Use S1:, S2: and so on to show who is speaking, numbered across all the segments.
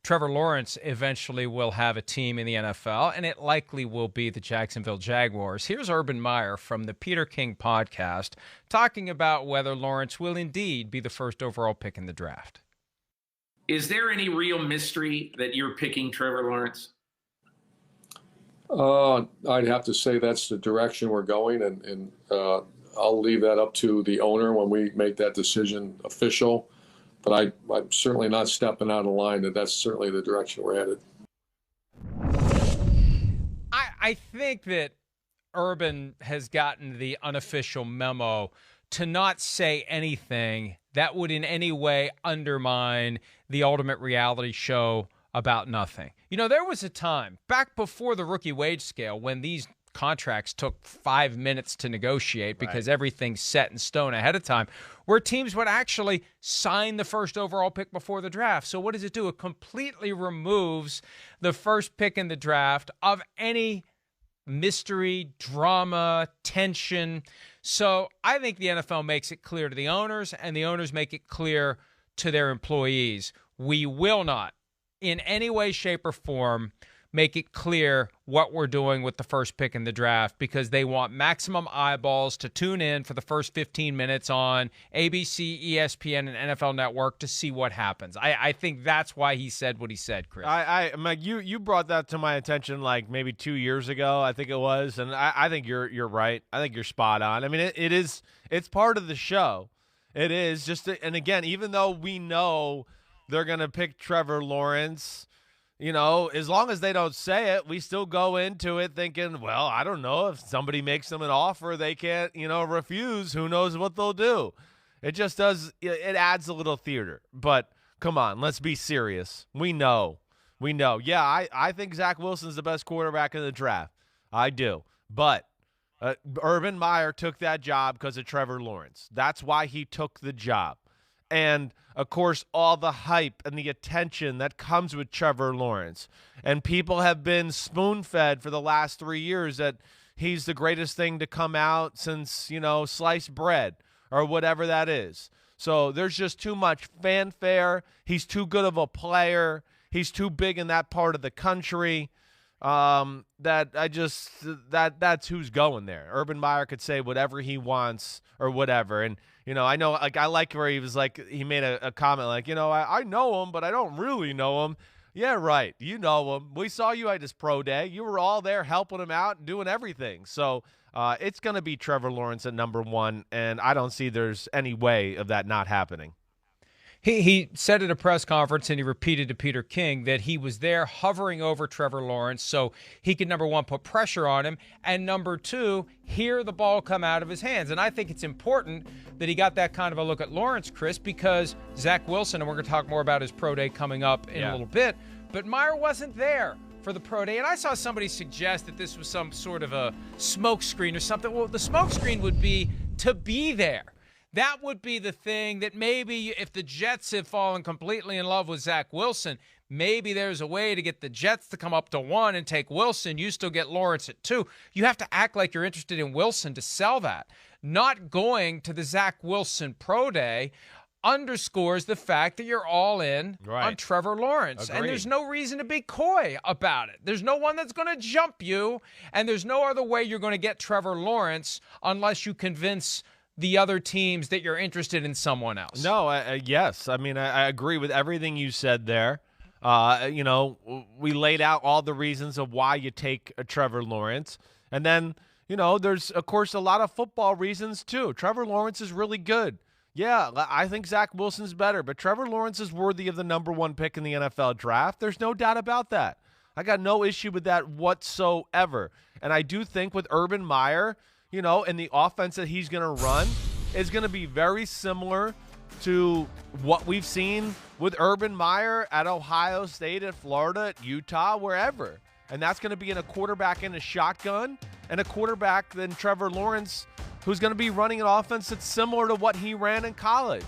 S1: Trevor Lawrence eventually will have a team in the NFL, and it likely will be the Jacksonville Jaguars. Here's Urban Meyer from the Peter King podcast talking about whether Lawrence will indeed be the first overall pick in the draft.
S2: Is there any real mystery that you're picking Trevor Lawrence?
S3: I'd have to say that's the direction we're going, and I'll leave that up to the owner when we make that decision official. But I'm certainly not stepping out of line that's certainly the direction we're headed.
S1: I think that Urban has gotten the unofficial memo to not say anything that would in any way undermine the ultimate reality show about nothing. You know, there was a time back before the rookie wage scale when these contracts took 5 minutes to negotiate because everything's set in stone ahead of time, where teams would actually sign the first overall pick before the draft. So what does it do? It completely removes the first pick in the draft of any mystery, drama, tension. So I think the NFL makes it clear to the owners, and the owners make it clear to their employees. We will not, in any way, shape, or form, make it clear what we're doing with the first pick in the draft, because they want maximum eyeballs to tune in for the first 15 minutes on ABC, ESPN, and NFL Network to see what happens. I think that's why he said what he said, Chris.
S4: Mike, you brought that to my attention like maybe 2 years ago, I think it was, and I think you're right. I think you're spot on. I mean, it's part of the show. It is just, and again, even though we know they're going to pick Trevor Lawrence, you know, as long as they don't say it, we still go into it thinking, well, I don't know, if somebody makes them an offer they can't, refuse, who knows what they'll do. It just does, it adds a little theater. But come on, let's be serious. We know. Yeah, I think Zach Wilson's the best quarterback in the draft. I do. But Urban Meyer took that job because of Trevor Lawrence. That's why he took the job. And, of course, all the hype and the attention that comes with Trevor Lawrence. And people have been spoon-fed for the last 3 years that he's the greatest thing to come out since, sliced bread or whatever that is. So there's just too much fanfare. He's too good of a player. He's too big in that part of the country. That's who's going there. Urban Meyer could say whatever he wants or whatever. And, I know, I like where he was like, he made a comment like, I know him, but I don't really know him. Yeah, right. You know him. We saw you at his pro day. You were all there helping him out and doing everything. So it's going to be Trevor Lawrence at number one, and I don't see there's any way of that not happening.
S1: He said at a press conference, and he repeated to Peter King, that he was there hovering over Trevor Lawrence so he could, number one, put pressure on him, and number two, hear the ball come out of his hands. And I think it's important that he got that kind of a look at Lawrence, Chris, because Zach Wilson, and we're going to talk more about his pro day coming up in a little bit, but Meyer wasn't there for the pro day. And I saw somebody suggest that this was some sort of a smoke screen or something. Well, the smoke screen would be to be there. That would be the thing that maybe if the Jets have fallen completely in love with Zach Wilson, maybe there's a way to get the Jets to come up to 1 and take Wilson. You still get Lawrence at 2. You have to act like you're interested in Wilson to sell that. Not going to the Zach Wilson pro day underscores the fact that you're all in on Trevor Lawrence. Agreed. And there's no reason to be coy about it. There's no one that's going to jump you, and there's no other way you're going to get Trevor Lawrence unless you convince the other teams that you're interested in someone else.
S4: No, yes. I mean, I agree with everything you said there. We laid out all the reasons of why you take a Trevor Lawrence. And then, there's, of course, a lot of football reasons, too. Trevor Lawrence is really good. Yeah, I think Zach Wilson's better, but Trevor Lawrence is worthy of the number one pick in the NFL draft. There's no doubt about that. I got no issue with that whatsoever. And I do think with Urban Meyer, and the offense that he's going to run is going to be very similar to what we've seen with Urban Meyer at Ohio State, at Florida, at Utah, wherever. And that's going to be in a quarterback in a shotgun and a quarterback than Trevor Lawrence, who's going to be running an offense that's similar to what he ran in college.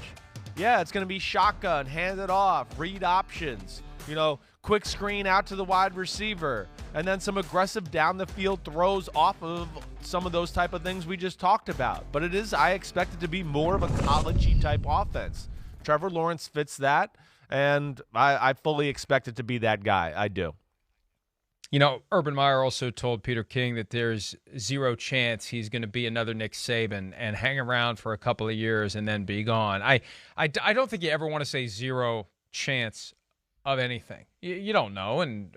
S4: Yeah, it's going to be shotgun, hand it off, read options, quick screen out to the wide receiver, and then some aggressive down the field throws off of some of those type of things we just talked about. But I expect it to be more of a college-y type offense. Trevor Lawrence fits that, and I fully expect it to be that guy. I do.
S1: Urban Meyer also told Peter King that there's zero chance he's going to be another Nick Saban and hang around for a couple of years and then be gone. I don't think you ever want to say zero chance of anything. You don't know, and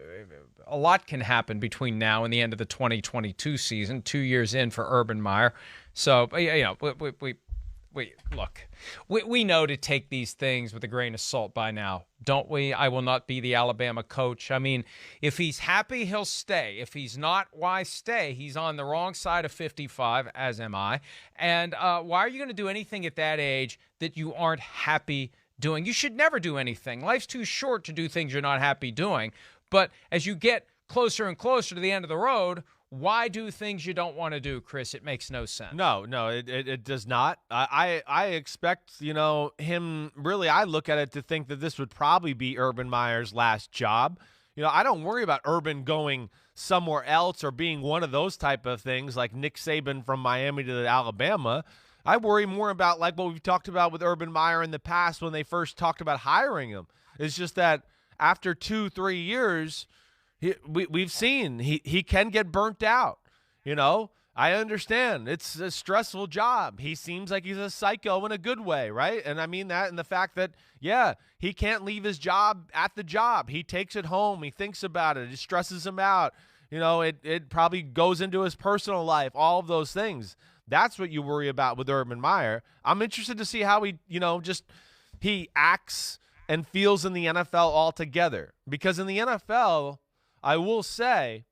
S1: a lot can happen between now and the end of the 2022 season, 2 years in for Urban Meyer. So, we know to take these things with a grain of salt by now, don't we? I will not be the Alabama coach. I mean, if he's happy, he'll stay. If he's not, why stay? He's on the wrong side of 55, as am I. And why are you going to do anything at that age that you aren't happy doing? You should never do anything. Life's too short to do things you're not happy doing. But as you get closer and closer to the end of the road, why do things you don't want to do, Chris? It makes no sense.
S4: No, it does not. I expect, him really, I look at it to think that this would probably be Urban Meyer's last job. I don't worry about Urban going somewhere else or being one of those type of things like Nick Saban from Miami to Alabama. I worry more about like what we've talked about with Urban Meyer in the past when they first talked about hiring him. It's just that after 2-3 years, we've seen he can get burnt out. I understand it's a stressful job. He seems like he's a psycho in a good way, right? And I mean that in the fact that, he can't leave his job at the job. He takes it home. He thinks about it. It stresses him out. It probably goes into his personal life, all of those things. That's what you worry about with Urban Meyer. I'm interested to see how he acts and feels in the NFL altogether. Because in the NFL, I will say,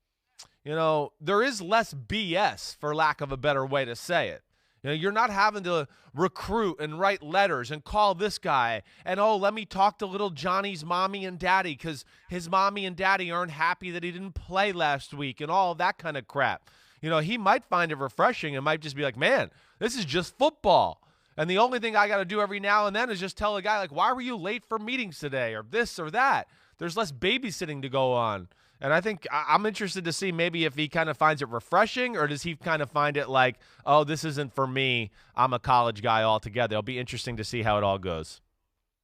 S4: there is less BS, for lack of a better way to say it. You're not having to recruit and write letters and call this guy and, let me talk to little Johnny's mommy and daddy because his mommy and daddy aren't happy that he didn't play last week and all that kind of crap. He might find it refreshing and might just be like, man, this is just football. And the only thing I got to do every now and then is just tell a guy, like, why were you late for meetings today or this or that? There's less babysitting to go on. And I think I'm interested to see maybe if he kind of finds it refreshing or does he kind of find it like, oh, this isn't for me. I'm a college guy altogether. It'll be interesting to see how it all goes.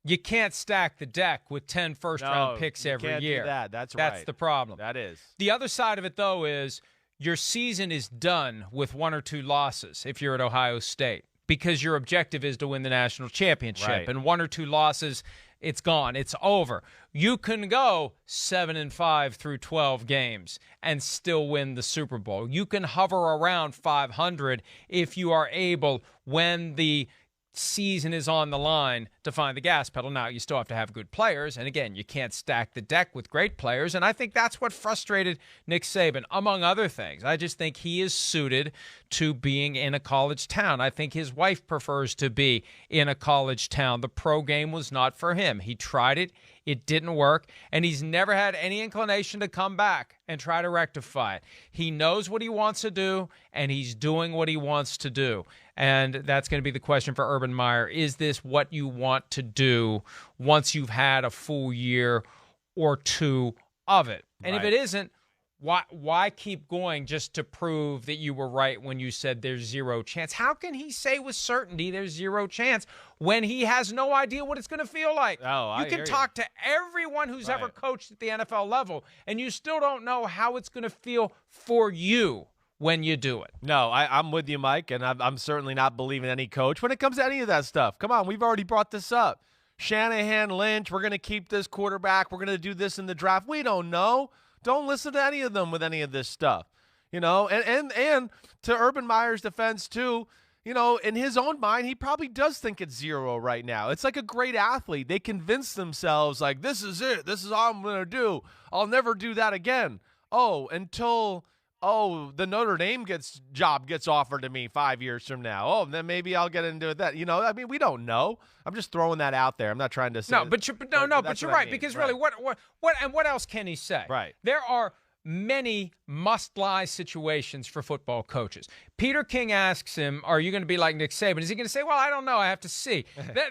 S1: You can't stack the deck with 10 first-round picks every year.
S4: You can't do that. That's right.
S1: That's the problem.
S4: That is.
S1: The other side of it, though, is your season is done with 1 or 2 losses if you're at Ohio State because your objective is to win the national championship.
S4: Right.
S1: And 1 or 2 losses, it's gone. It's over. You can go 7-5 through 12 games and still win the Super Bowl. You can hover around 500 if you are able, when the season is on the line, to find the gas pedal. Now, you still have to have good players. And again, you can't stack the deck with great players. And I think that's what frustrated Nick Saban, among other things. I just think he is suited to being in a college town. I think his wife prefers to be in a college town. The pro game was not for him. He tried it. It didn't work, and he's never had any inclination to come back and try to rectify it. He knows what he wants to do, and he's doing what he wants to do. And that's going to be the question for Urban Meyer. Is this what you want to do once you've had a full year or 2 of it? And if it isn't, why keep going just to prove that you were right when you said there's zero chance? How can he say with certainty there's zero chance when he has no idea what it's going to feel like? You can talk to everyone who's ever coached at the NFL level, and you still don't know how it's going to feel for you when you do it.
S4: No, I'm with you, Mike, and I'm certainly not believing any coach when it comes to any of that stuff. Come on, we've already brought this up. Shanahan, Lynch, we're going to keep this quarterback. We're going to do this in the draft. We don't know. Don't listen to any of them with any of this stuff, and to Urban Meyer's defense too, in his own mind, he probably does think it's zero right now. It's like a great athlete. They convince themselves like, this is it. This is all I'm going to do. I'll never do that again. Until the Notre Dame job gets offered to me 5 years from now. Then maybe I'll get into that. We don't know. I'm just throwing that out there. I'm not trying to say.
S1: But you're right. Because really, what else can he say?
S4: Right.
S1: There are many must-lie situations for football coaches. Peter King asks him, "Are you going to be like Nick Saban?" Is he going to say, "Well, I don't know. I have to see."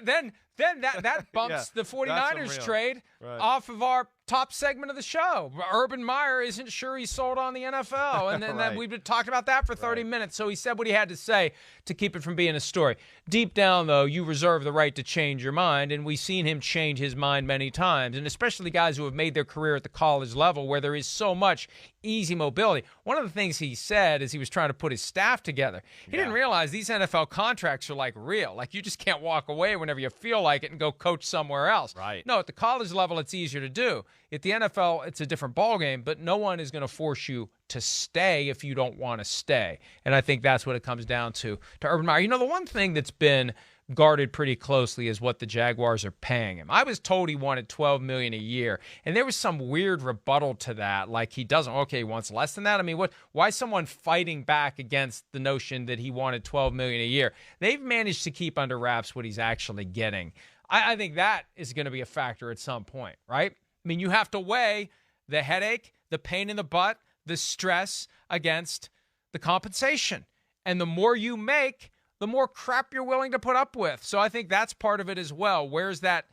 S1: Then that bumps the 49ers trade off of our top segment of the show. Urban Meyer isn't sure he's sold on the NFL. And then,
S4: Right.
S1: we've been talking about that for 30 minutes. So he said what he had to say to keep it from being a story. Deep down, though, you reserve the right to change your mind. And we've seen him change his mind many times. And especially guys who have made their career at the college level where there is so much easy mobility. One of the things he said as he was trying to put his staff together, he didn't realize these NFL contracts are like real. Like you just can't walk away whenever you feel like it and go coach somewhere else.
S4: Right.
S1: No, at the college level, it's easier to do. At the NFL, it's a different ballgame, but no one is going to force you to stay if you don't want to stay. And I think that's what it comes down to Urban Meyer. You know, the one thing that's been guarded pretty closely is what the Jaguars are paying him. I was told he wanted $12 million a year, and there was some weird rebuttal to that, like he doesn't. Okay, he wants less than that. I mean, why is someone fighting back against the notion that he wanted $12 million a year? They've managed to keep under wraps what he's actually getting. I think that is going to be a factor at some point, right? I mean, you have to weigh the headache, the pain in the butt, the stress against the compensation. And the more you make, the more crap you're willing to put up with. So I think that's part of it as well. Where's that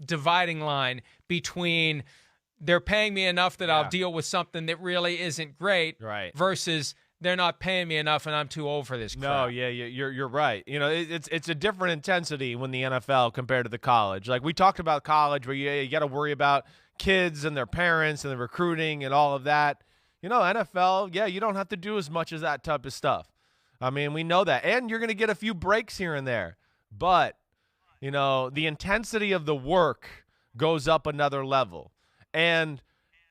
S1: dividing line between they're paying me enough that I'll deal with something that really isn't great,
S4: Right.
S1: versus they're not paying me enough and I'm too old for this crap.
S4: No, yeah, you're right. You know, it's a different intensity when the NFL compared to the college. Like we talked about college, where you got to worry about kids and their parents and the recruiting and all of that. You know, NFL, you don't have to do as much as that type of stuff. I mean, we know that, and you're going to get a few breaks here and there. But you know, the intensity of the work goes up another level, and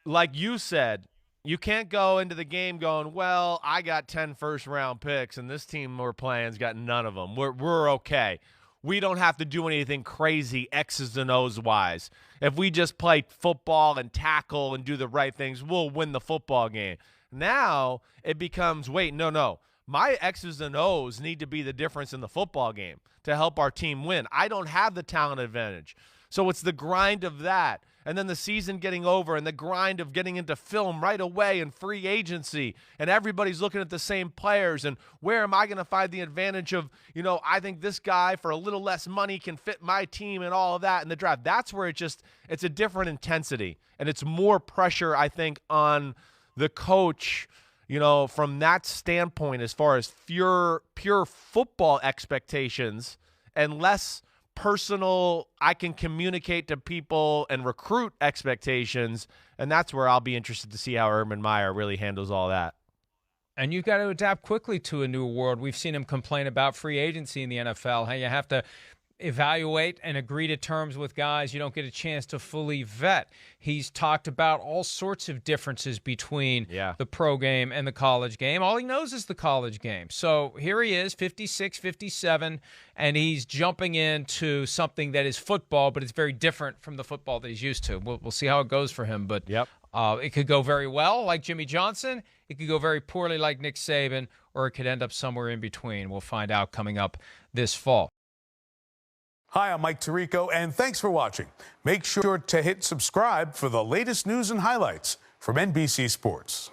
S4: like you said. You can't go into the game going, well, I got 10 first-round picks, and this team we're playing's got none of them. We're okay. We don't have to do anything crazy X's and O's wise. If we just play football and tackle and do the right things, we'll win the football game. Now it becomes, wait, no. My X's and O's need to be the difference in the football game to help our team win. I don't have the talent advantage. So it's the grind of that. And then the season getting over and the grind of getting into film right away and free agency. And everybody's looking at the same players. And where am I going to find the advantage of, you know, I think this guy for a little less money can fit my team and all of that in the draft. That's where it's a different intensity. And it's more pressure, I think, on the coach, you know, from that standpoint as far as pure football expectations and less personal, I can communicate to people and recruit expectations, and that's where I'll be interested to see how Urban Meyer really handles all that.
S1: And you've got to adapt quickly to a new world. We've seen him complain about free agency in the NFL, how you have to evaluate and agree to terms with guys you don't get a chance to fully vet. He's talked about all sorts of differences between the pro game and the college game. All he knows is the college game. So here he is, 56, 57, and he's jumping into something that is football, but it's very different from the football that he's used to. We'll see how it goes for him, but it could go very well like Jimmy Johnson. It could go very poorly like Nick Saban, or it could end up somewhere in between. We'll find out coming up this fall.
S5: Hi, I'm Mike Tirico, and thanks for watching. Make sure to hit subscribe for the latest news and highlights from NBC Sports.